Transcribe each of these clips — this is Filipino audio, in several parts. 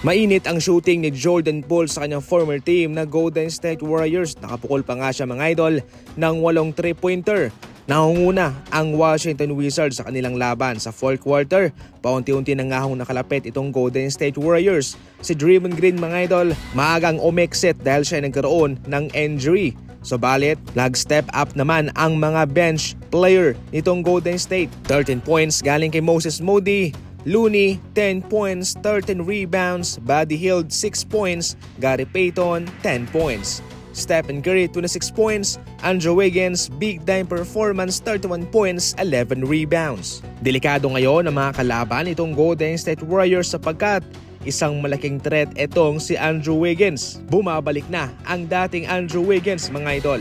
Mainit ang shooting ni Jordan Poole sa kanyang former team na Golden State Warriors. Nakapukol pa nga siya mga idol ng 8 3-pointer. Nangunguna ang Washington Wizards sa kanilang laban sa fourth quarter. Paunti-unti na nga nakalapit itong Golden State Warriors. Si Draymond Green mga idol, maagang umexit dahil siya nagkaroon ng injury. Subalit, nag-step up naman ang mga bench player nitong Golden State. 13 points galing kay Moses Moody. Looney, 10 points, 13 rebounds. Buddy Hield, 6 points. Gary Payton, 10 points. Stephen Curry, 26 points. Andrew Wiggins, big time performance, 31 points, 11 rebounds. Delikado ngayon ang mga kalaban itong Golden State Warriors sapagkat isang malaking threat itong si Andrew Wiggins. Bumabalik na ang dating Andrew Wiggins mga idol.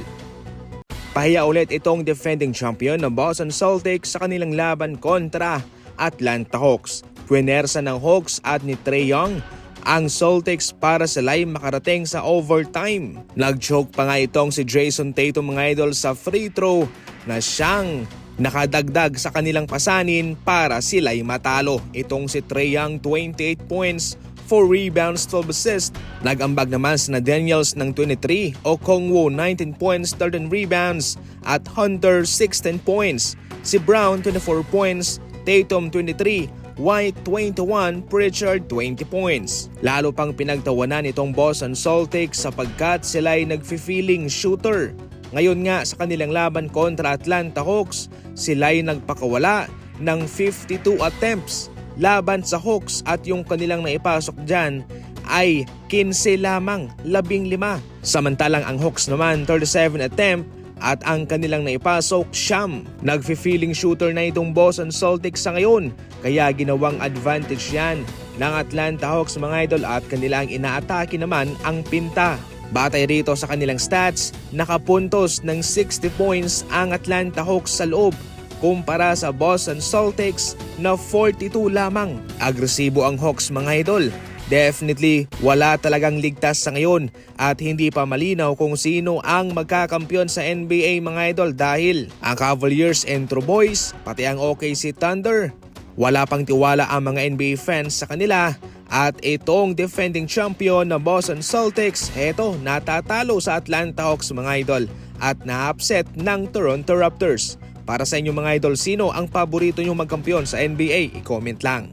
Pahiya ulit itong defending champion ng Boston Celtics sa kanilang laban kontra Atlanta Hawks. Pwinersa ng Hawks at ni Trae Young ang Celtics para sila'y makarating sa overtime. Nag-choke pa nga itong si Jason Tatum mga idol sa free throw na siyang nakadagdag sa kanilang pasanin para sila'y matalo. Itong si Trae Young 28 points, 4 rebounds, 12 assists. Nag-ambag naman si Daniels ng 23, Okongwu 19 points, 13 rebounds at Hunter 16 points. Si Brown 24 points, Tatum 23, White 21, Pritchard 20 points. Lalo pang pinagtawanan itong Boston Celtics sapagkat sila'y nag-feeling shooter. Ngayon nga sa kanilang laban kontra Atlanta Hawks, sila'y nagpakawala ng 52 attempts laban sa Hawks at yung kanilang naipasok dyan ay 15 lamang, 15. Samantalang ang Hawks naman 37 attempt at ang kanilang naipasok siyam. Nag-feeling shooter na itong Boston Celtics sa ngayon kaya ginawang advantage yan ng Atlanta Hawks mga idol at kanilang inaatake naman ang pinta. Batay rito sa kanilang stats, nakapuntos ng 60 points ang Atlanta Hawks sa loob kumpara sa Boston Celtics na 42 lamang. Agresibo ang Hawks mga idol. Definitely, wala talagang ligtas sa ngayon at hindi pa malinaw kung sino ang magkakampiyon sa NBA mga idol dahil ang Cavaliers and True Boys, pati ang OKC Thunder, wala pang tiwala ang mga NBA fans sa kanila at itong defending champion na Boston Celtics, heto natatalo sa Atlanta Hawks mga idol at na-upset ng Toronto Raptors. Para sa inyo mga idol, sino ang paborito nyo magkampiyon sa NBA? I-comment lang.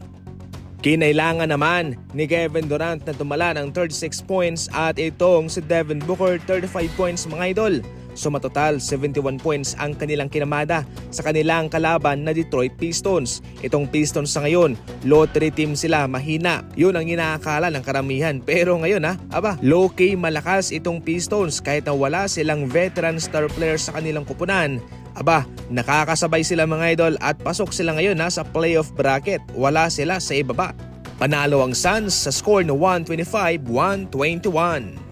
Kinailangan naman ni Kevin Durant na tumala ng 36 points at itong si Devin Booker 35 points mga idol. So matotal 71 points ang kanilang kinamada sa kanilang kalaban na Detroit Pistons. Itong Pistons sa ngayon, lottery team sila, mahina. Yun ang inaakala ng karamihan. Pero ngayon low-key malakas itong Pistons kahit na wala silang veteran star players sa kanilang kupunan. Nakakasabay sila mga idol at pasok sila ngayon sa playoff bracket. Wala sila sa ibaba. Panalo ang Suns sa score na 125-121.